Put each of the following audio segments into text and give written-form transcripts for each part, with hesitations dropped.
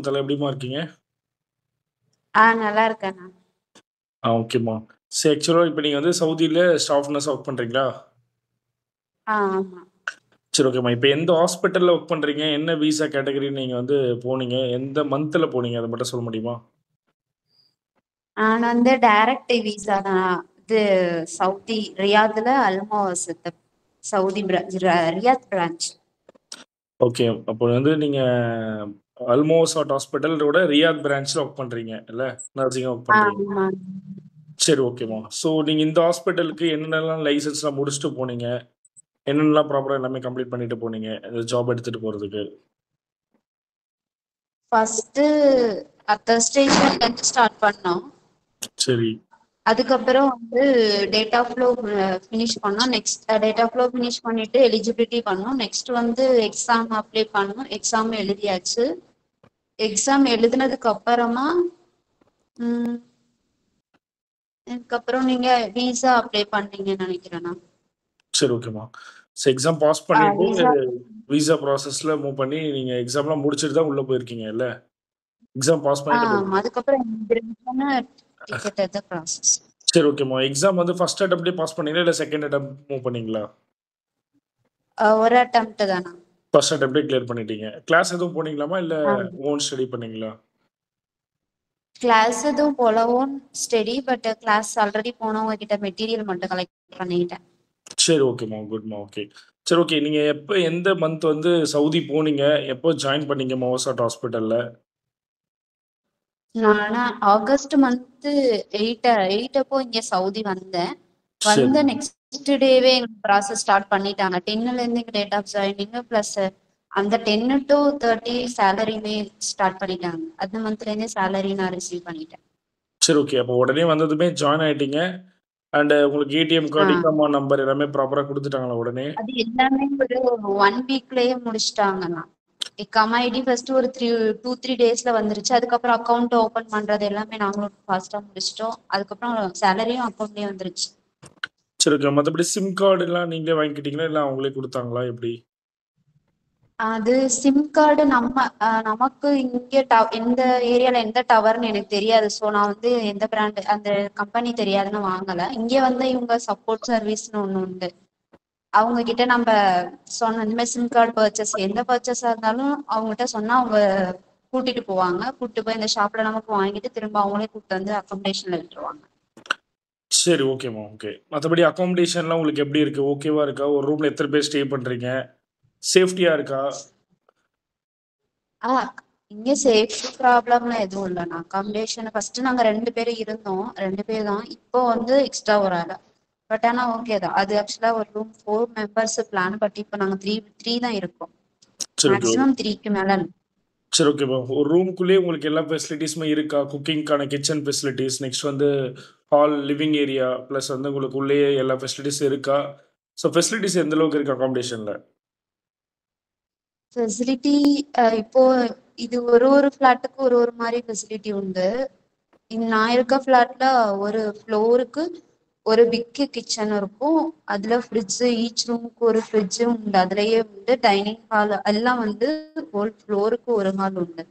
தல எப்படிம்மா இருக்கீங்க? நல்லா இருக்கேண்ணா. ஓகேம்மா. சரி ஆக்சுவலா இப்ப நீங்க வந்து சவுதியில ஸ்டாஃப் நர்ஸா ஒர்க் பண்றீங்களா? ஆமா. சரி ஓகேம்மா. இப்ப எந்த ஹாஸ்பிட்டல்ல ஒர்க் பண்றீங்க? என்ன விசா கேட்டகரி நீங்க வந்து போனீங்க? எந்த மந்த்ல போனீங்க? அத மட்டும் சொல்ல முடியுமா? நான் வந்து டைரக்ட் விசா தான். இது சவுதி ரியாத்ல அல்மோசத் சவுதி ரியாத் பிரான்ச். ஓகே. அப்போ வந்து நீங்க அல்மோசாட் ஹாஸ்பிட்டலோட ரியாத் பிரான்ச்ல ஒர்க் பண்றீங்க இல்ல? நர்சிங்கா ஒர்க் பண்றீங்க. ஆமா. சரி ஓகேம்மா. ஸோ நீங்க இந்த ஹாஸ்பிட்டலுக்கு என்னென்னலாம் லைசென்ஸ்லாம் முடிச்சுட்டு போனீங்க? என்னென்னலாம் ப்ராப்பரா எல்லாமே கம்ப்ளீட் பண்ணிட்டு போனீங்க? இந்த ஜாப் எடுத்துட்டு போறதுக்கு? ஃபர்ஸ்ட் அத்த ஸ்டேஷன்ல இருந்து ஸ்டார்ட் பண்ணோம். சரி. அதுக்கப்புறம் வந்து டேட்டா ஃப்ளோ ஃபினிஷ் பண்ணோம். நெக்ஸ்ட் டேட்டா ஃப்ளோ ஃபினிஷ் பண்ணிட்டு எலிஜிபிலிட்டி பண்ணோம். நெக்ஸ்ட் வந்து எக்ஸாம் அப்ளை பண்ணோம். எக்ஸாம் எழுதியாச்சு. எக்ஸாம் எழுதினதுக்கு அப்புறமா அதுக்கப்புறம் நீங்க விசா அப்ளை பண்ணீங்கன்னு நினைக்கிறேண்ணா. சரி ஓகேம்மா. ஸோ எக்ஸாம் பாஸ் பண்ணிட்டு விசா விசா ப்ராசஸ்ல மூவ் பண்ணி நீங்க எக்ஸாம்லாம் முடிச்சுட்டு தான் உள்ள போயிருக்கீங்க இல்ல? எக்ஸாம் பாஸ் பண்ணிட்டு போயிருக்கீங்க. அதுக்கப்புறம் டிக்கெட் எடுத்த ப்ராசஸ். சரி ஓகேம்மா. எக்ஸாம் வந்து ஃபர்ஸ்ட் அட்டெம்ப்ட்லயே பாஸ் பண்ணீங்களா? இல்ல செகண்ட் அட்டெம்ப்ட் மூவ் பண்ணீங்களா? ஒரு அட்டெம்ப்ட் தானா. ஃபர்ஸ்ட் அட்டெம்ப்ட்லயே கிளியர் பண்ணிட்டீங்க. கிளாஸ் எதுவும் போனீங்களாமா? இல்ல ஓன் ஸ்டடி பண்ணீங்களா? கிளாஸ் எதுவும் போல, own study. But class already போனவங்க கிட்ட மெட்டீரியல் மட்டும் கலெக்ட் பண்ணிட்டேன். சரி ஓகேம்மா. குட்மா. ஓகே. சரி ஓகே. நீங்க எப்ப எந்த மந்த் வந்து சவுதி போனீங்க? எப்போ ஜாயின் பண்ணீங்க மோசாட் ஹாஸ்பிட்டல்ல? நான் ஆகஸ்ட் மந்த் 8 அப்போ இங்க சவுதி வந்தேன். சரி. வந்த நெக்ஸ்ட் டேவே எங்களுக்கு ப்ராசஸ் ஸ்டார்ட் பண்ணிட்டாங்க. 10ல இருந்து எங்க டேட் ஆஃப் ஜாயினிங் பிளஸ் அந்த 10 to 30 சேலரியுமே ஸ்டார்ட் பண்ணிட்டாங்க. அந்த மந்த்ல இருந்தே சேலரி நான் ரிசீவ் பண்ணிட்டேன். சரி ஓகே. அப்போ உடனே வந்ததுமே ஜாயின் ஆயிட்டீங்க. அண்ட் உங்களுக்கு ஏடிஎம் கார்டு, ஆஹ் இகாமா நம்பர் எல்லாமே ப்ராப்பரா குடுத்துட்டாங்களா உடனே? அது எல்லாமே ஒரு 1 வீக்லயே முடிச்சிட்டாங்கண்ணா. எக்காம ஐடி ஃபர்ஸ்ட் ஒரு 2-3 டேஸ்ல வந்துருச்சு. அதுக்கப்புறம் அக்கௌண்ட் ஓபன் பண்றது எல்லாமே நாங்களும் ஃபாஸ்டா முடிச்சிட்டோம். அதுக்கப்புறம் சேலரியும் அக்கௌண்ட்லயே வந்துருச்சு. சரி ஓகே. மத்தபடி சிம் கார்டுலாம் நீங்களே வாங்கிக்கிட்டீங்களா? இல்ல அவங்களே குடுத்தாங்களா? எப்படி? அது சிம் கார்டு நமக்கு இங்க எந்த ஏரியால எந்த டவர்னு எனக்கு தெரியாது. ஸோ நான் வந்து எந்த பிராண்ட் அந்த கம்பெனி தெரியாதுன்னு வாங்கல. இங்க வந்து இவங்க சப்போர்ட் சர்வீஸ்னு ஒண்ணு உண்டு. அவங்க கிட்ட நம்ம சொன்ன இந்த மாதிரி சிம் கார்டு பர்ச்சேஸ் எந்த பர்ச்சேஸா இருந்தாலும் அவங்ககிட்ட சொன்னா அவங்க கூட்டிட்டு போவாங்க. கூட்டிட்டு போய் இந்த ஷாப்ல நமக்கு வாங்கிட்டு திரும்ப அவங்களே கூப்பிட்டு வந்து அக்கமடேஷன்ல விட்டுருவாங்க. சரி ஓகேம்மா. ஓகே. மத்தபடி அக்காமடேஷன்லாம் உங்களுக்கு எப்படி இருக்கு? ஓகேவா இருக்கா? ஒரு ரூம்ல எத்தன பேர் ஸ்டே பண்றீங்க? சேஃப்டியா இருக்கா? ஆஹ் இங்க சேஃப்டி ப்ராப்ளம்லாம் எதுவும் இல்லைண்ணா. அக்காமடேஷன் ஃபர்ஸ்ட் நாங்க 2 பேர் இருந்தோம். 2 பேர் தான். இப்போ வந்து எக்ஸ்ட்ரா ஒரு ஆள். பட் ஆனா ஓகே தான். அது ஆக்சுவலா ஒரு ரூம் 4 மெம்பர்ஸ் பிளான். பட் இப்போ நாங்க த்ரீ தான் இருக்கோம். சரி ஓகே. மேக்ஸிமம் 3க்கு மேல இல்ல. சரி ஓகேம்மா. ஒரு ரூமுக்குள்ளேயே உங்களுக்கு எல்லா ஃபெசிலிட்டீஸுமே இருக்கா? குக்கிங்க்கான கிச்சன் ஃபெசிலிட்டீஸ், நெக்ஸ்ட் வந்து ஹால், லிவிங் ஏரியா, பிளஸ் வந்து உங்களுக்கு உள்ளேயே எல்லா ஃபெசிலிட்டீஸும் இருக்கா? ஸோ ஃபெசிலிட்டீஸ் எந்த அளவுக்கு இருக்கு அக்காமடேஷன்ல? ஃபெசிலிட்டி இப்போ இது ஒரு ஒரு ஃபிளாட்டுக்கு ஒரு ஒரு மாதிரி ஃபெசிலிட்டி உண்டு. நான் இருக்க ஃபிளாட்ல ஒரு ஃப்ளோருக்கு ஒரு பிக் கிச்சன் இருக்கும். அதுல ஃப்ரிட்ஜ், ஈச் ரூமுக்கு ஒரு ஃப்ரிட்ஜ் உண்டு. அதுலயே உண்டு. டைனிங் ஹால் எல்லாம் வந்து ஹோல் ஃப்ளோருக்கு ஒரு ஹால் உண்டு.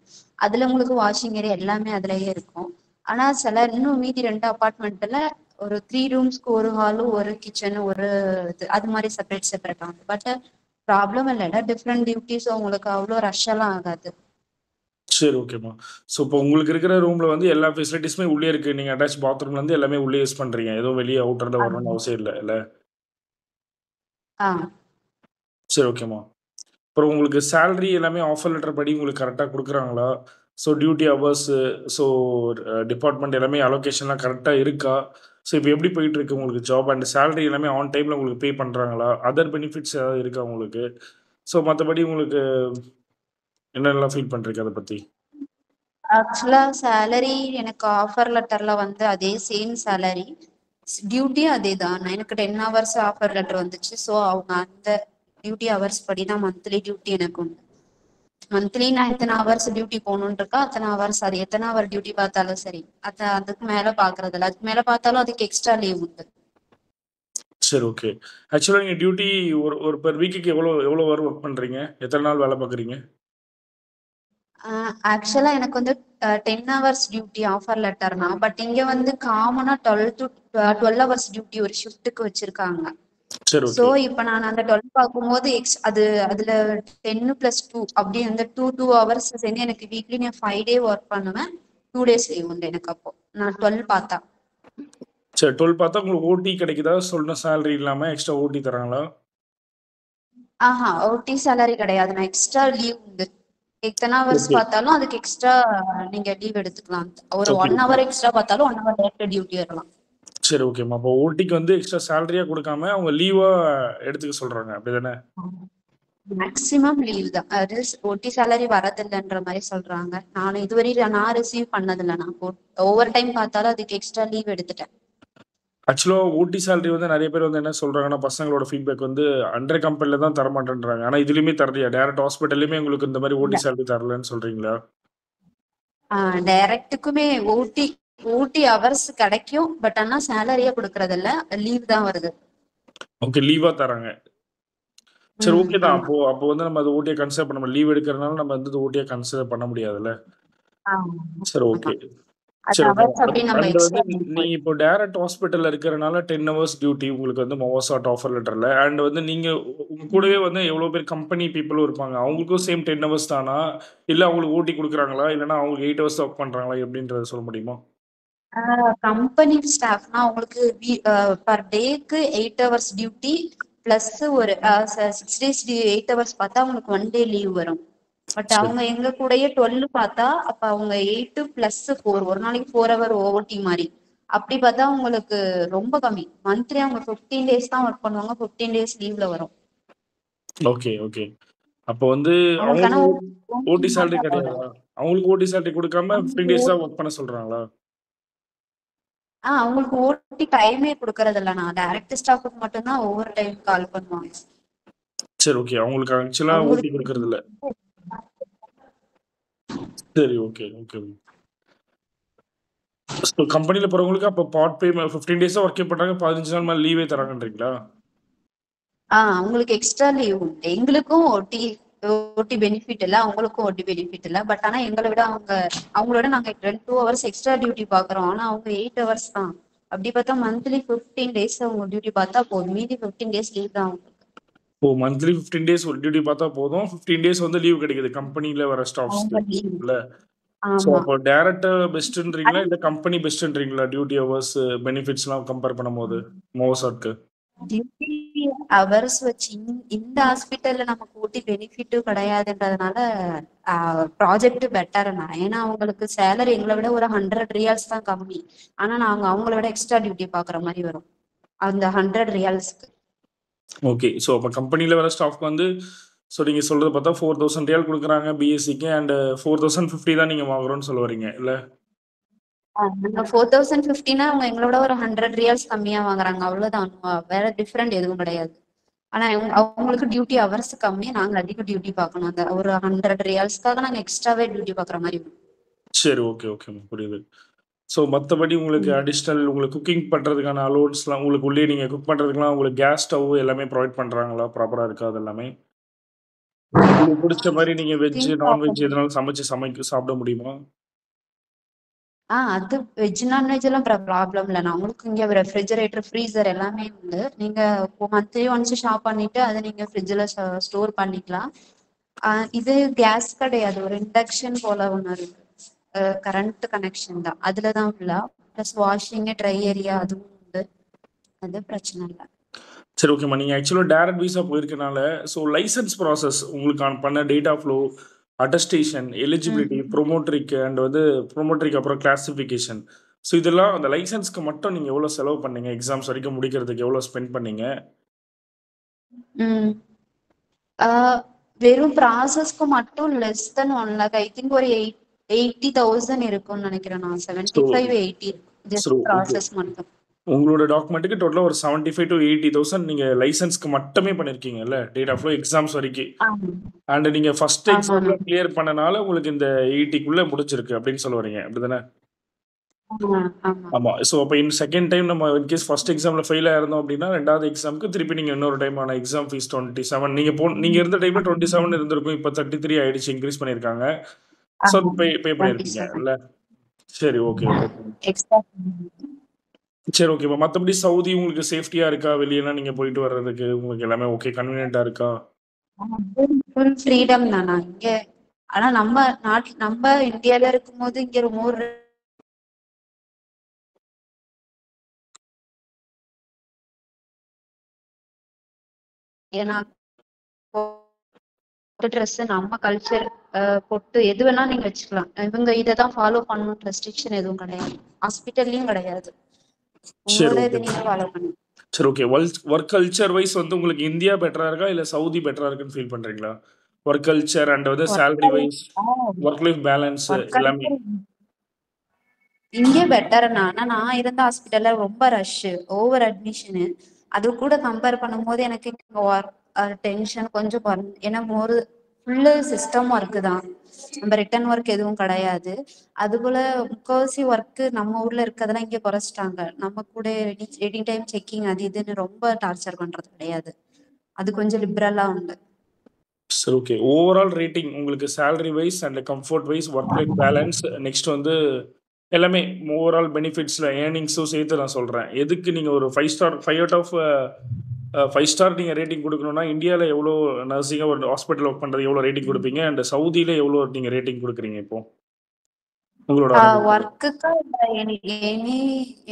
அதுல உங்களுக்கு வாஷிங் ஏரியா எல்லாமே அதுலயே இருக்கும். ஆனா சில இன்னும் மீதி 2 அபார்ட்மெண்ட்ல ஒரு 3 ரூம்ஸ்க்கு ஒரு ஹாலும் ஒரு கிச்சன் ஒரு இது அது மாதிரி செப்பரேட் ஆகும். பட் ப்ராப்ளம் இல்லைன்னா டிஃப்ரெண்ட் டியூட்டிஸ் உங்களுக்கு அவ்வளோ ரஷ் எல்லாம் ஆகாது. சரி ஓகேம்மா. ஸோ இப்போ உங்களுக்கு இருக்கிற ரூம்ல வந்து எல்லா ஃபெசிலிட்டீஸுமே உள்ளே இருக்கு. நீங்க அட்டாச் பாத்ரூம்லேருந்து எல்லாமே உள்ளே யூஸ் பண்றீங்க. எதுவும் வெளிய அவுட்டர்ல வரணும்னு அவசியம் இல்ல இல்ல? ஆஹ் சரி ஓகேம்மா. அப்புறம் உங்களுக்கு சேலரி எல்லாமே ஆஃபர் லெட்டர் படி உங்களுக்கு கரெக்ட்டா குடுக்குறாங்களா? So duty hours, so department எல்லாமே அலோகேஷன்லாம் கரெக்ட்டா இருக்கா? ஸோ இப்போ எப்படி போயிட்டுருக்கு உங்களுக்கு ஜாப் அண்ட் சேலரி எல்லாமே ஆன் டைம்ல உங்களுக்கு பே பண்றாங்களா? அதர் பெனிஃபிட்ஸ் ஏதாவது இருக்கா உங்களுக்கு? ஸோ மத்தபடி உங்களுக்கு என்னென்னலாம் ஃபீல் பண்றீங்க அத பத்தி? ஆக்சுவலா சேலரி எனக்கு ஆஃபர் லெட்டர்ல வந்து அதே சேம் சேலரி. டியூட்டியும் அதே தான். எனக்கு 10 ஹவர்ஸ் ஆஃபர் லெட்டர் வந்துச்சு. ஸோ அவங்க அந்த டியூட்டி ஹவர்ஸ் படி தான் மந்த்லி டியூட்டி எனக்கு உண்டு. மந்த்லி நான் எத்தனை ஹவர்ஸ் டியூட்டி போகணும்னு இருக்கா அத்தனை ஹவர்ஸ். அது எத்தனை ஹவர் டியூட்டி பார்த்தாலும் சரி. அதுக்கு மேல பாக்குறது இல்ல. அதுக்கு மேல பார்த்தாலும் அதுக்கு எக்ஸ்ட்ரா லீவ் உண்டு. சரி ஓகே. ஆக்சுவலா நீங்க டியூட்டி ஒரு ஒரு பெர் வீக்குக்கு எவ்வளோ எவ்வளோ ஹவர் ஒர்க் பண்றீங்க? எத்தன நாள் வேலை பார்க்குறீங்க? ஆக்சுவலா எனக்கு வந்து 10 ஹவர்ஸ் டியூட்டி ஆஃபர் லெட்டர்னா, பட் இங்க வந்து காமனா 12 ஹவர்ஸ் டியூட்டி ஒரு ஷிஃப்ட்டுக்கு வச்சிருக்காங்க. சரி, சோ ஓகே. இப்ப நான் அந்த 12 பார்க்கும்போது அதுல 10+2 அப்படி அந்த 2 ஹவர்ஸ் சேர்ந்து எனக்கு வீக்லி நான் 5 டே ஒர்க் பண்ணுவேன். 2 டேஸ் லீவ் உண்டு எனக்கு அப்போ நான் 12 பார்த்தா. சரி, 12 பார்த்தா உங்களுக்கு ஓடி கிடைக்குதா? சொன்ன சேலரி இல்லாம எக்ஸ்ட்ரா ஓடி தராங்களா? ஓடி சேலரி கிடையாது. நான் எக்ஸ்ட்ரா லீவ் உண்டு. எத்தனை ஹவர்ஸ் ஓகே. பார்த்தாலும் அதுக்கு எக்ஸ்ட்ரா நீங்க லீவ் எடுத்துக்கலாம். ஒரு ஓகே. 1 ஹவர் எக்ஸ்ட்ரா பார்த்தாலும் 1 ஹவர் டேரக்ட் டியூட்டி வரலாம். சரி, ஓகேம்மா. அப்போ ஓடிக்கு வந்து எக்ஸ்ட்ரா சேலரியா குடுக்காம, அவங்க லீவா எடுத்துக்க சொல்றாங்க. அப்படிதானே? மேக்ஸிமம் லீவ் தான். அது ஓடி சேலரி வரதில்லைன்ற மாதிரி சொல்றாங்க. நான் ரிசீவ் பண்ணதில்லை. நான் ஓவர் டைம் பார்த்தாலும் அதுக்கு எக்ஸ்ட்ரா லீவ் எடுத்துட்டேன். ஆக்சுவலா ஓடி சேலரி வந்து நெறைய பேர் வந்து என்ன சொல்றாங்கன்னா, பசங்களோட ஃபீட்பேக் வந்து அண்டர் கம்பெனில தான் தரமாட்டேன்றாங்க. ஆனா இதுலயுமே தரலையா? டைரக்ட் ஹாஸ்பிட்டல்லயுமே உங்களுக்கு இந்த மாரி இல்ல ஓடி சேலரி தரலன்னு சொல்றீங்களா? டைரக்டுக்குமே ஓடி ஓடி ஹவர்ஸ் கிடைக்கும். பட் ஆனா சேலரியா கொடுக்கறது இல்ல, லீவ் தான் வருது. ஓகே, லீவா தராங்க. சரி, ஓகே தான். ஆமா. அப்போ வந்து நம்ம அத ஓடியா கன்சிடர் பண்ண முடியாது. லீவ் எடுக்கிறனால நம்ம வந்து ஓடியா கன்சிடர் பண்ண முடியாதுல்ல. ஆமா. சரி, ஆமா. ஓகே. அது சரி, ஓகே. ஹவர்ஸ் அப்படி நம்ம அண்ட் வந்து எக்ஸ்ட்ரா நீங்க இப்போ டைரக்ட் ஹாஸ்பிட்டல்ல இருக்கிறனால 10 ஹவர்ஸ் டியூட்டி உங்களுக்கு வந்து மோவாசாட் ஆஃபர் லெட்டர்ல. அண்ட் வந்து நீங்க உங்க கூடவே வந்து எவ்வளோ பேர் கம்பெனி பீப்பிளும் இருப்பாங்க. அவங்களுக்கும் சேம் 10 ஹவர்ஸ் தானா? இல்ல அவங்களுக்கு ஓடி குடுக்குறாங்களா? இல்லன்னா அவங்களுக்கு 8 ஹவர்ஸ் ஒர்க் பண்றாங்களா? எப்படின்றத சொல்ல முடியுமா? கம்பெனி ஸ்டாஃப்னா உங்களுக்கு பர் டேக்கு 8 ஹவர்ஸ் டியூட்டி பிளஸ் ஒரு 6 டேஸ் 8 ஹவர்ஸ் பார்த்தா உங்களுக்கு 1 டே லீவ் வரும். பட் சரி. அவங்க எங்க கூடயே 12 பார்த்தா அப்ப அவங்க 8+4 ஒரு நாளைக்கு 4 ஹவர் ஓடி மாதிரி. அப்படி பார்த்தா உங்களுக்கு ரொம்ப கம்மி. மந்த்லி அவங்க 15 டேஸ் தான் ஒர்க் பண்ணுவாங்க. 15 டேஸ் லீவ்ல வரும் ஓகே, ஓகே. அப்போ வந்து அவங்களுக்கு. ஆனா அவங்களுக்கு ஓடி சேலரி OT கிடையாதா? அவங்களுக்கு ஓடி சேலரி குடுக்காம 15 டேஸ் தான் ஒர்க் பண்ண சொல்றாங்களா? அவங்களுக்கு ஓடி டைமே கொடுக்கறது இல்ல. நான் டைரக்ட் ஸ்டாஃபுக்கு மட்டும்தான் ஓவர் டைம் கால் பண்ணுவாங்க. சரி, ஓகே. அவங்களுக்கு ஆக்சுவலா ஓடி அவங்களுக்கு குடுக்கறதில்ல. சரி, ஓகே, ஓகே. ஸோ கம்பெனில போறவங்களுக்கு அப்ப பார்ட் பே 15 டேஸ் தான் ஒர்க்கே பண்றாங்க. 15 நாள் மேல லீவே தராங்கன்றீங்களா? அவங்களுக்கு எக்ஸ்ட்ரா லீவ் உண்டு. எங்களுக்கும் ஓடி ஓடி பெனிஃபிட் இல்ல, அவங்களுக்கும் ஓடி பெனிஃபிட் இல்ல. பட் ஆனா அவங்களோட நாங்க 2 ஹவர்ஸ் எக்ஸ்ட்ரா டியூட்டி பாக்குறோம். ஆனா அவங்க 8 ஹவர்ஸ் தான். அப்படி பார்த்தா மந்த்லி 15 டேஸ் அவங்க டியூட்டி பார்த்தா போதும். மீதி 15 டேஸ் லீவ் தான் அவங்களுக்கு. ஓ! மந்த்லி 15 டேஸ் ஒரு டியூட்டி பார்த்தா போதும். 15 டேஸ் வந்து லீவ் கிடைக்குது கம்பெனில வர ஸ்டாஃப்ஸ்க்கு. அவங்க லீவ். இல்ல. ஸோ ஆமா. அப்போ டைரக்ட்டா பெஸ்ட்ன்றீங்களா? இல்ல கம்பெனி பெஸ்ட்ன்றீங்களா? டியூட்டி ஹவர்ஸ், பெனிஃபிட்ஸ்லாம் கம்பேர் பண்ணும்போது மோசாட்க்கு. டியூட்டி ஹவர்ஸ் வச்சு இந்த ஹாஸ்பிட்டல்ல நமக்கு ஓட்டி பெனிஃபிட்டும் கிடையாதுன்றதுனால ப்ராஜெக்ட் பெட்டர் தான். ஏன்னா அவங்களுக்கு சேலரி எங்களை விட ஒரு 100 ரியால்ஸ் தான் கம்மி. ஆனா நாங்க அவங்கள விட எக்ஸ்ட்ரா டியூட்டி பாக்குற மாதிரி வரும் அந்த 100 ரியால்ஸ்க்கு. ஓகே. ஸோ அப்ப கம்பெனில வர ஸ்டாஃப்க்கு வந்து நீங்க சொல்றத பார்த்தா 4000 ரியால் குடுக்குறாங்க பிஎஸ்சிக்கு அண்ட் 4050 தான் நீங்க வாங்குறோம்னு சொல்ல வர்றீங்க. இல்ல? நாங்க 4050னா அவங்க எங்களோட ஒரு 100 ரியால்ஸ் கம்மியா வாங்குறாங்க. அவ்வளவுதான். வேற டிஃபரெண்ட் எதுவும் கிடையாது. ஆனா அவங்களுக்கு டியூட்டி ஹவர்ஸ் கம்மி, நாங்க அதிக டியூட்டி பார்க்கணும். அந்த ஒரு 100 ரியால்ஸ்க்காக நாங்க எக்ஸ்ட்ராவே டியூட்டி பாக்குற மாதிரி வரும். சரி, ஓகே, ஓகே. புரியுது. ஸோ மத்தபடி உங்களுக்கு அடிஷனல் உங்களுக்கு குக்கிங் பண்றதுக்கான அலோவன்ஸ்லாம் உங்களுக்கு உள்ளே நீங்க குக் பண்றதுக்குலாம் உங்களுக்கு கேஸ் ஸ்டவ் எல்லாமே ப்ரொவைட் பண்றாங்களா? ப்ராப்பரா இருக்கா அது எல்லாமே? உங்களுக்கு புடிச்ச மாரி நீங்க வெஜ், நான்வெஜ் எதுனாலும் சாப்பிட முடியுமா? அது வெஜ் நான்வெஜ் எல்லாம் ப்ராப்ளம் இல்லை. நான் உங்களுக்கு இங்க ரெஃப்ரிஜரேட்டர் ஃப்ரீசர் எல்லாமே உண்டு. நீங்க மந்த்லி ஒன்ஸ் ஷாப் பண்ணிட்டு அதை நீங்க ஃப்ரிட்ஜ்ல ஸ்டோர் பண்ணிக்கலாம். இது கேஸ் கிடையாது, ஒரு இண்டக்ஷன் போல ஒண்ணு இருக்கு. கரண்ட் கனெக்ஷன் தான், அதுலதான் ஃபுல்லா. பிளஸ் வாஷிங் ட்ரை ஏரியா அதுவும் உண்டு. அது பிரச்சனை இல்லை. சரி, ஓகேம்மா. நீங்க ஆக்சுவலா டைரக்ட் விசா போயிருக்கனால, லைசென்ஸ் ப்ராசஸ் உங்களுக்கான பண்ண டேட்டா ஃப்ளோ, அட்டஸ்டேஷன், எலிஜிபிலிட்டி, ப்ரொமோட்டரிக்கு அண்ட் வந்து ப்ரொமோட்டரிக்கு அப்புறம் கிளாசிஃபிகேஷன். இதெல்லாம் அந்த லைசென்ஸ்க்கு மட்டும் நீங்க எவ்வளோ செலவு பண்ணீங்க? எக்ஸாம்ஸ் வரைக்கும் முடிக்கிறதுக்கு எவ்வளோ ஸ்பெண்ட் பண்ணீங்க? உம் ஆஹ் வெறும் ப்ராசஸ்க்கு மட்டும் less than 1 lakh, I think ஒரு 80,000 இருக்கும்னு நினைக்கிறேன். நான் so 75-80 so just okay. Process மட்டும். உங்களோட டாக்குமெண்ட்டுக்கு டோட்டலா ஒரு 75 to 80,000 நீங்க லைசென்ஸ்க்கு மட்டுமே பண்ணியிருக்கீங்கல்ல? டேட்டா ஃப்ளோ எக்ஸாம்ஸ் வரைக்கும். ஆமா. அண்ட் நீங்க ஃபர்ஸ்ட் ஆமாண்ணா. எக்ஸாம்ல கிளியர் பண்ணனால உங்களுக்கு இந்த 80க்குள்ள முடிச்சிருக்கு அப்படின்னு சொல்ல வர்றீங்க. அப்படிதானே? ஆமா. ஆமா. ஆமா. அப்ப செகண்ட் டைம் நம்ம இன்கேஸ் ஃபர்ஸ்ட் எக்ஸாம்ல ஃபெயில் ஆயிருந்தோம் அப்படின்னா, 2வது எக்ஸாம்க்கு திருப்பி நீங்க இன்னொரு டைம் ஆன எக்ஸாம் ஃபீஸ் 27 நீங்க இருந்த டைம்ல 27 இருந்திருக்கும். இப்ப 33 ஆயிடுச்சு. இன்கிரீஸ் பண்ணியிருக்காங்க. ஸோ அது பே பண்ணியிருப்பீங்க 27 இல்ல? சரி, ஓகே, ஓகே. எக்ஸ்ட்ரா. சரி, ஓகேப்பா. மத்தபடி சவுதி உங்களுக்கு சேஃப்டியா இருக்கா? வெளியலாம் நீங்க போயிட்டு வர்றதுக்கு உங்களுக்கு எல்லாமே ஓகே, கன்வீனியன்ட்டா இருக்கா? ஃபுல் ஃப்ரீடம் தானா இங்க. ஆனா நம்ம இந்தியால இருக்கும்போது இங்க மோர் ஏன்னா ட்ரெஸ் நம்ம கல்ச்சர் பொட்டு எது வேணா நீங்க வச்சுக்கலாம். இவங்க இதைதான் ஃபாலோ பண்ணணும் ரெஸ்ட்ரிக்ஷன் எதுவும் கிடையாது. ஹாஸ்பிட்டல்லயும் கிடையாது. சரி, உங்களோட ஓகே. இது நீங்க ஃபாலோ பண்ணி. சரி, ஓகே. ஒர்க் கல்ச்சர் வைஸ் வந்து உங்களுக்கு இந்தியா பெட்டரா இருக்கா? இல்ல சவுதி பெட்டரா இருக்குன்னு ஃபீல் பண்றீங்களா? ஒர்க் கல்ச்சர் அண்ட் வந்து salary wise, work life balance எல்லாமே. ஒர்க் இங்கே பெட்டர்னா. ஆனா நான் இருந்த ஹாஸ்பிட்டல்ல ரொம்ப ரஷ், ஓவர் அட்மிஷனு. அது கூட கம்பேர் பண்ணும்போது எனக்கு இங்க ஒர்க் டென்ஷன் கொஞ்சம் குறைஞ்சு. ஏன்னா ஃபுல்லு சிஸ்டம் ஒர்க்கு தான். நம்ம ரிட்டன் ஒர்க் எதுவும் கிடையாது. அது போல முக்காவாசி ஒர்க்கு நம்ம ஊர்ல இருக்கிறதெல்லாம் இங்க குறைச்சிட்டாங்க. நம்ம கூட எனி டைம் செக்கிங் அது இதுன்னு ரொம்ப டார்ச்சர் பண்றது கிடையாது. அது கொஞ்சம் லிபரலா உண்டு. சரி, ஓகே. ஓவரால் ரேட்டிங் உங்களுக்கு salary wise and comfort wise, work life balance, next வந்து எல்லாமே ஓவரால் பெனிஃபிட்ஸ்ல ஏர்னிங்ஸும் சேர்த்து நான் சொல்றேன். எதுக்கு நீங்க ஒரு 5 ஸ்டார் 5 அவுட் ஆஃப் 5 ஸ்டார் நீங்க ரேட்டிங் குடுக்கணும்னா, இந்தியால எவ்வளோ நர்சிங்கா ஒரு ஹாஸ்பிட்டல் ஒர்க் பண்றது எவ்வளோ ரேட்டிங் குடுப்பீங்க? அண்ட் சவுதில எவ்வளோ நீங்க ரேட்டிங் குடுக்குறீங்க இப்போ? உங்களோட அனுபவத்துல. ஒர்க்குக்கா இல்ல எனி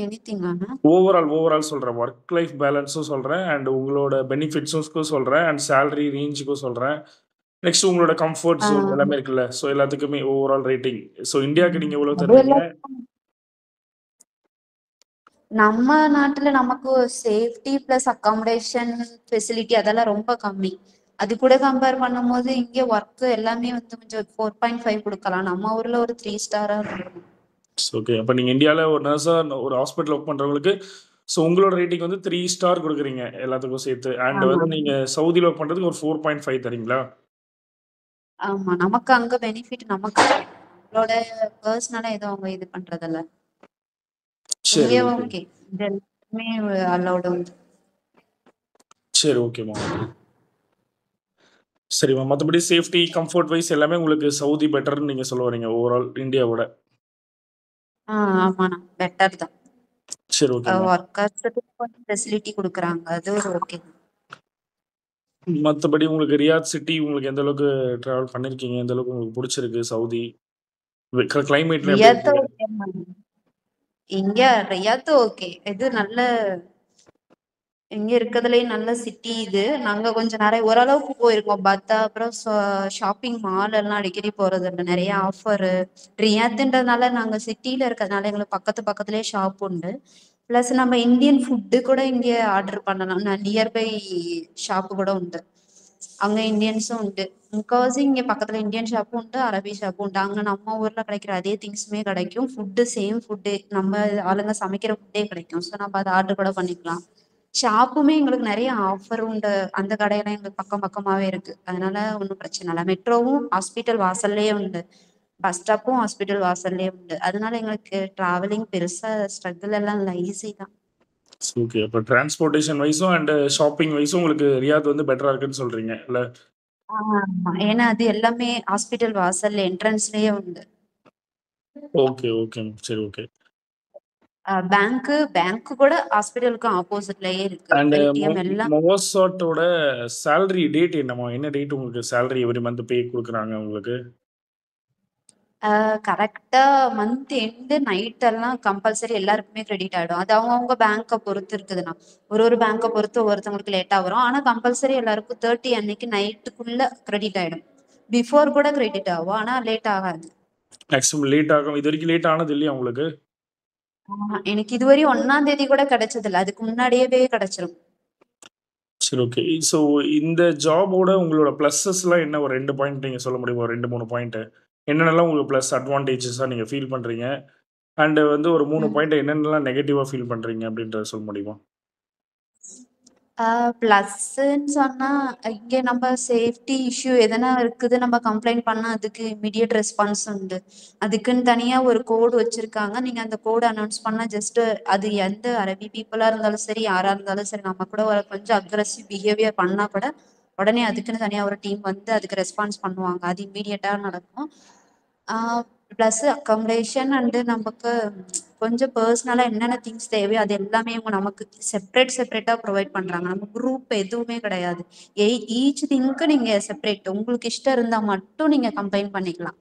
எனிதிங்கான? ஓவரால் சொல்றேன். ஒர்க் லைஃப் பேலன்ஸும் சொல்றேன். அண்ட் உங்களோட பெனிஃபிட்ஸுக்கும் சொல்றேன். அண்ட் சேலரி ரேஞ்சுக்கும் சொல்றேன். நெக்ஸ்ட் உங்களோட கம்ஃபோர்ட் ஜோன் எல்லாமே இருக்குல்ல. ஸோ எல்லாத்துக்குமே ஓவரால் ரேட்டிங். ஸோ இந்தியாக்கு நீங்க எவ்வளோ அது தருவீங்க? எல்லாம் நம்ம நாட்டுல நமக்கு சேஃப்டி பிளஸ் அகாமடேஷன் ஃபெசிலிட்டி அதெல்லாம் ரொம்ப கம்மி. அது கூட கம்பேர் பண்ணும்போது இங்க ஒர்க் எல்லாமே வந்து கொஞ்சம் 4.5 கொடுக்கலாம். நம்ம ஊர்ல ஒரு 3 ஸ்டாரா இருக்கும். ஓகே. அப்ப நீங்க இந்தியால ஒரு நர்ஸா ஒரு ஹாஸ்பிட்டல் ஒர்க் பண்றவங்களுக்கு, ஸோ உங்களோட ரேட்டிங் வந்து 3 ஸ்டார் குடுக்குறீங்க எல்லாத்துக்கும் சேர்த்து. அண்ட் ஆமா வந்து நீங்க சவுதில ஒர்க் பண்றதுக்கு ஒரு 4.5 தரீங்களா? ஆமா, நமக்கு அங்க பெனிஃபிட் நமக்கு நம்மளோட பர்சனலா எதுவும் அவங்க இது பண்றதில்ல. சரி, இங்கே ஓகே. ஓகே, இது எல்லாமே அலௌடு உண்டு. சரி, ஓகேம்மா, ஓகே. சரிம்மா. மத்தபடி சேஃப்டி, கம்ஃபோர்ட் வைஸ் எல்லாமே உங்களுக்கு சவுதி பெட்டர்ன்னு நீங்க சொல்ல வரீங்க ஓவரால் இந்தியாவோட. ஆமாண்ணா, பெட்டர் தான். சரி, ஓகேம்மா. ஒர்க்கர்ஸுக்கு கொஞ்சம் ஃபெசிலிட்டி கொடுக்குறாங்க, அது ஒரு ஓகே. மத்தபடி உங்களுக்கு ரியாத் சிட்டி உங்களுக்கு எந்த அளவுக்கு டிராவல் பண்ணியிருக்கீங்க? எந்த அளவுக்கு உங்களுக்கு புடிச்சிருக்கு சவுதி? கிளைமேட்லாம் எப்படி ரியாத் இருக்கு? ஓகே. இங்க ரியாத் ஓகே. இது நல்ல இங்க இருக்கிறதுலயே நல்ல சிட்டி இது. நாங்க கொஞ்சம் நிறைய ஓரளவுக்கு போயிருக்கோம். பத்தா அப்புறம் ஷாப்பிங் மால் எல்லாம் அடிக்கடி போறது இல்லை. நிறைய ஆஃபரு ரியாத்துன்றதுனால நாங்க சிட்டில இருக்கிறதுனால எங்களுக்கு பக்கத்துலயே ஷாப் உண்டு. பிளஸ் நம்ம இந்தியன் ஃபுட்டு கூட இங்க ஆர்டர் பண்ணலாம். நியர்பை ஷாப்பு கூட உண்டு. அங்க இந்தியன்ஸும் உண்டு. முக்கால்வாசி இங்க பக்கத்துல இந்தியன் ஷாப்பும் உண்டு, அரபி ஷாப்பும் உண்டு. அங்க நம்ம ஊர்ல கிடைக்கிற அதே திங்ஸுமே கிடைக்கும். ஃபுட்டு சேம் ஃபுட்டு, நம்ம ஆளுங்க சமைக்கிற ஃபுட்டே கிடைக்கும். ஸோ நம்ம அதை ஆர்டர் கூட பண்ணிக்கலாம். ஷாப்புமே எங்களுக்கு நிறைய ஆஃபர் உண்டு. அந்த கடையெல்லாம் எங்களுக்கு பக்கமாவே இருக்கு. அதனால ஒன்றும் பிரச்சனை இல்லை. மெட்ரோவும் ஹாஸ்பிட்டல் வாசல்லையே உண்டு, பஸ் ஸ்டாப்பும் ஹாஸ்பிட்டல் வாசல்லையே உண்டு. அதனால எங்களுக்கு டிராவலிங் பெருசா ஸ்ட்ரகிள் எல்லாம் இல்லை, ஈஸி தான். ஓகே. அப்ப டிரான்ஸ்போர்டேஷன் வைஸும் அண்ட் ஷாப்பிங் வைஸும் உங்களுக்கு ரியாத் வந்து பெட்டரா இருக்குன்னு சொல்றீங்க இல்ல? ஆமா, ஏன்னா அது எல்லாமே ஹாஸ்பிட்டல் வாசல்ல என்ட்ரன்ஸ்லயே உண்டு. Okay, okay. சரி, ஓகே. பேங்க் கூட ஹாஸ்பிட்டலுக்கு ஆப்போசிட்லயே இருக்கு. அண்ட் ஏடிஎம் எல்லாம். மொவாசாட்டோட சேலரி டேட் என்னம்மா? என்ன டேட் உங்களுக்கு சேலரி எவ்ரி மந்த் பே குடுக்குறாங்க உங்களுக்கு? கரெக்டா மந்த் எண்டு நைட் எல்லாம் கம்பல்சரி எல்லாருக்குமே கிரெடிட் ஆயிடும். அது அவங்கவுங்க பேங்கை பொறுத்து இருக்குதுண்ணா. ஒரு பேங்கை பொறுத்து ஒவ்வொருத்தவங்களுக்கு லேட்டா வரும். ஆனா கம்பல்சரி எல்லாருக்கும் 30 அன்னைக்கு நைட்டுக்குள்ள கிரெடிட் ஆயிடும். பிஃபோர் கூட கிரெடிட் ஆகும், ஆனா லேட் ஆகாது. மேக்ஸிமம் லேட் ஆகும். இது வரைக்கும் லேட் ஆனது இல்லையா உங்களுக்கு? எனக்கு இதுவரை 1ஆம் தேதி கூட கிடைச்சது இல்ல. அதுக்கு முன்னாடியே கிடைச்சிரும். சரி, ஓகே. ஸோ இந்த ஜாபோட உங்களோட பிளஸஸ்லாம் என்ன? ஒரு 2 பாயிண்ட் நீங்க சொல்ல முடியுமா? ஒரு 2, 3 பாயிண்ட். என்னென்னலாம் உங்களுக்கு பிளஸ் அட்வான்டேஜஸா நீங்க ஃபீல் பண்றீங்க? அண்ட் வந்து ஒரு 3 பாயிண்ட் என்னென்னலாம் நெகட்டிவா ஃபீல் பண்றீங்க அப்படின்றத சொல்ல முடியுமா? பிளஸ்ன்னு சொன்னா இங்க நம்ம சேஃப்டி இஷ்யூ எதனா இருக்குது, நம்ம கம்ப்ளைண்ட் பண்ணா அதுக்கு இமிடியட் ரெஸ்பான்ஸ் உண்டு. அதுக்குன்னு தனியா ஒரு கோடு வச்சிருக்காங்க. நீங்க அந்த கோடு அனௌன்ஸ் பண்ணா ஜஸ்ட் அது எந்த அரபி பீப்புளா இருந்தாலும் சரி, யாரா இருந்தாலும் சரி, நம்ம கூட ஒரு கொஞ்சம் அக்ரெசிவ் பிஹேவியர் பண்ணா கூட உடனே அதுக்குன்னு தனியா ஒரு டீம் வந்து அதுக்கு ரெஸ்பான்ஸ் பண்ணுவாங்க. அது இம்மீடியட்டா நடக்கும். ப்ளஸ் அக்காமடேஷன் அண்டு நமக்கு கொஞ்சம் பர்சனலாக என்னென்ன திங்ஸ் தேவையோ அது எல்லாமே இவங்க நமக்கு செப்பரேட்டாக ப்ரொவைட் பண்ணுறாங்க. நம்ம குரூப் எதுவுமே கிடையாது. ஈச் திங்க்கு நீங்கள் செப்பரேட் உங்களுக்கு இஷ்டம் இருந்தால் மட்டும் நீங்கள் கம்பைன் பண்ணிக்கலாம்.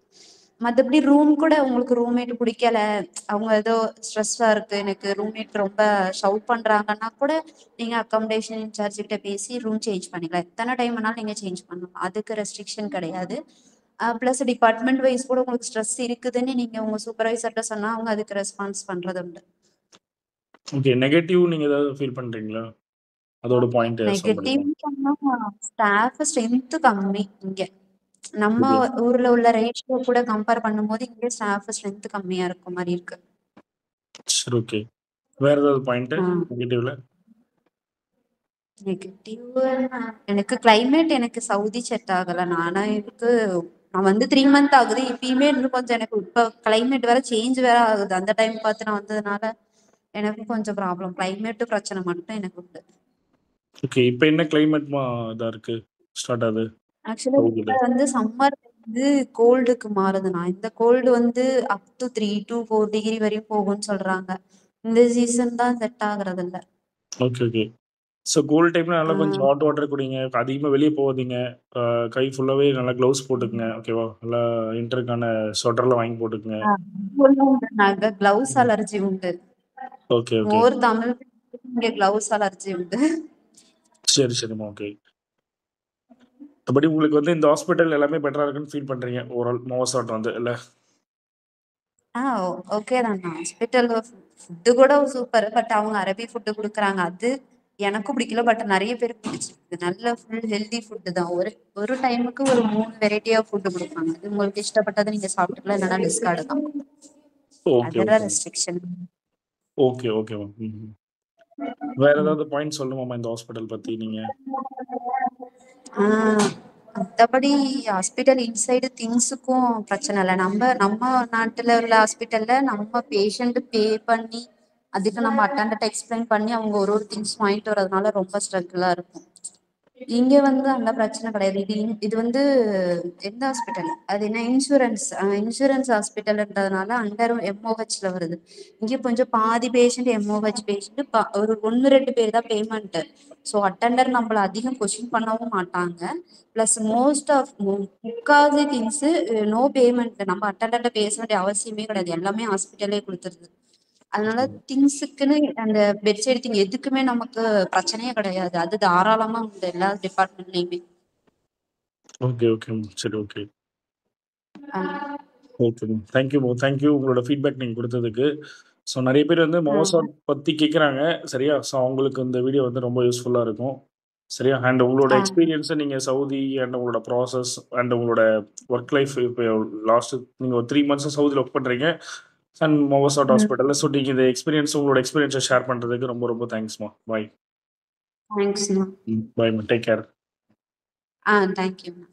மற்றபடி ரூம் கூட உங்களுக்கு ரூம்மேட் பிடிக்கல, அவங்க ஏதோ ஸ்ட்ரெஸ்ஸாக இருக்குது, எனக்கு ரூம்மேட் ரொம்ப ஷவுட் பண்ணுறாங்கன்னா கூட நீங்கள் அக்காமடேஷன் இன்சார்ஜ் கிட்ட பேசி ரூம் சேஞ்ச் பண்ணிக்கலாம். எத்தனை டைம் வேணாலும் நீங்கள் சேஞ்ச் பண்ணலாம், அதுக்கு ரெஸ்ட்ரிக்ஷன் கிடையாது. ப்ளஸ் டிபார்ட்மெண்ட் வைஸ் கூட உங்களுக்கு ஸ்ட்ரெஸ் இருக்குதுன்னு நீங்கள் உங்கள் சூப்பர்வைசர்கிட்ட சொன்னால் அவங்க அதுக்கு ரெஸ்பான்ஸ் பண்ணுறது உண்டு. ஓகே. நெகட்டிவ் நீங்கள் ஏதாவது ஃபீல் பண்ணுறீங்களா? அதோட பாயிண்ட் சொல்ல நெகட்டிவ் முடியுமா? சொன்னால் ஸ்டாஃப் ஸ்ட்ரென்த்து கம்மி இங்கே. நம்ம ஓகே. ஊரில் உள்ள ரேஷியோ கூட கம்பேர் பண்ணும்போது இங்கே ஸ்டாஃப் ஸ்ட்ரென்த்து கம்மியாக இருக்க மாதிரி இருக்கு. சரி, ஓகே. வேற ஏதாவது பாயிண்ட் நெகட்டிவ்ல? நெகட்டிவ் எனக்கு கிளைமேட் எனக்கு சவுதி செட் ஆகலை. நான் வந்து 3 மந்த் ஆகுது, இப்பயுமே இன்னும் கொஞ்சம் எனக்கு இப்போ கிளைமேட் வேற சேஞ்ச் வேற ஆகுது. அந்த டைம் பார்த்து நான் வந்ததுனால எனக்கு கொஞ்சம் ப்ராப்ளம். கிளைமேட்டு பிரச்சனை மட்டும் எனக்கு உண்டு. ஓகே. இப்போ என்ன கிளைமேட்மா இதாக இருக்கு ஸ்டார்ட் ஆகுது ஆக்சுவலா சவுதியில்? இப்ப வந்து சம்மர் வந்து கோல்டுக்கு மாறுதுண்ணா. இந்த கோல்டு வந்து அப் டு 3 to 4 டிகிரி வரையும் போகும்னு சொல்றாங்க. இந்த சீசன் தான் செட் ஆகுறது இல்ல. Okay, okay. ஸோ கோல்ட் டைம்ல நல்லா கொஞ்சம் ஹாட் வாட்டர் குடிங்க. அதிகமாக வெளியே போகாதீங்க. கை ஃபுல்லாகவே நல்லா க்ளவுஸ் போட்டுக்குங்க. ஓகேவா? நல்லா இன்டருக்கான ஸ்வெட்டர்லாம் வாங்கி போட்டுக்குங்க. நாங்க கிளவுஸ் அலர்ஜி உண்டு. Okay, okay. மோர் தமிழ் இங்க கிளவுஸ் அலர்ஜி உண்டு. சரி, சரிம்மா. ஓகே. மற்றபடி உங்களுக்கு வந்து இந்த ஹாஸ்பிட்டல் எல்லாமே பெட்டராக இருக்குன்னு ஃபீல் பண்ணுறீங்க ஓவரால் மோவாசாட் வந்து இல்லை? ஓகே தான். ஹாஸ்பிட்டல் ஃபுட்டு கூட சூப்பர். பட் அவங்க அரபி ஃபுட்டு கொடுக்குறாங்க, அது எனக்கும் பிடிக்கல. பட் நிறைய பேருக்கு பிடிச்சிருக்கு. நல்ல ஃபுல் ஹெல்தி ஃபுட்டு தான். ஒரு டைமுக்கு ஒரு 3 வெரைட்டி ஆஃப் ஃபுட்டு கொடுப்பாங்க. அது உங்களுக்கு இஷ்டப்பட்டதை நீங்க சாப்பிட்டுக்கலாம், இல்லைன்னா டிஸ்கார்டு தான். ஓகே, அதெல்லாம் ஓகே. ரெஸ்ட்ரிக்ஷன். ஓகே, ஓகேம்மா. வேற ஏதாவது பாயிண்ட் சொல்லணுமாம்மா இந்த ஹாஸ்பிட்டல் பற்றி நீங்கள்? மற்றபடி ஹாஸ்பிட்டல் இன்சைடு திங்ஸுக்கும் பிரச்சனை இல்லை. நம்ம நாட்டில் உள்ள ஹாஸ்பிட்டல்ல நம்ம பேஷண்ட் பே பண்ணி அதுக்கு நம்ம அட்டண்டர்ட்ட எக்ஸ்பிளைன் பண்ணி அவங்க ஒரு திங்ஸ் வாங்கிட்டு வரதுனால ரொம்ப ஸ்ட்ரகிளாக இருக்கும். இங்க வந்து அந்த பிரச்சனை கிடையாது. இது வந்து எந்த ஹாஸ்பிட்டல், அது என்ன இன்சூரன்ஸ் ஹாஸ்பிட்டல்ன்றதுனால அண்டர் எம்ஓஹெச்ல வருது. இங்க கொஞ்சம் பாதி பேஷண்ட் எம்ஓஹெச் பேஷண்ட், ஒரு 1-2 பேர் தான் பேமெண்ட். ஸோ அட்டண்டர் நம்மள அதிகம் கொஸ்டின் பண்ணவும் மாட்டாங்க. பிளஸ் மோஸ்ட் ஆஃப் முக்காவாசி திங்ஸ் நோ பேமெண்ட். நம்ம அட்டண்டர்ட்ட பேச வேண்டிய அவசியமே கிடையாது, எல்லாமே ஹாஸ்பிட்டலே கொடுத்துருது. அதனால திங்ஸுக்குன்னு அந்த பெட்சைடு திங் எதுக்குமே நமக்கு பிரச்சனையே கிடையாது. அது தாராளமா உண்டு எல்லா டிபார்ட்மெண்ட்லயுமே. Okay, okay. சரி, ஓகே. ஓகே. தேங்க்யூ உங்களோட ஃபீட்பேக் நீங்கள் கொடுத்ததுக்கு. ஸோ நிறைய பேர் வந்து மோவாசாட் பற்றி கேட்குறாங்க. சரியா? ஸோ அவங்களுக்கு இந்த வீடியோ வந்து ரொம்ப யூஸ்ஃபுல்லாக இருக்கும். சரியா? அண்ட் உங்களோட எக்ஸ்பீரியன்ஸை நீங்கள் சவுதி அண்ட் உங்களோட ப்ராசஸ் அண்ட் உங்களோட ஒர்க் லைஃப் இப்போ லாஸ்ட் நீங்கள் ஒரு 3 மந்த்ஸ் சவுதியில் ஒர்க் பண்ணுறீங்க அண்ட் மோவாசாட் ஹாஸ்பிட்டலில். ஸோ நீங்கள் இந்த உங்களோட எக்ஸ்பீரியன்ஸை ஷேர் பண்ணுறதுக்கு ரொம்ப ரொம்ப தேங்க்ஸ்மா. பாய். தேங்க்ஸ்ண்ணா. பாய்மா. Take care. தேங்க்யூண்ணா.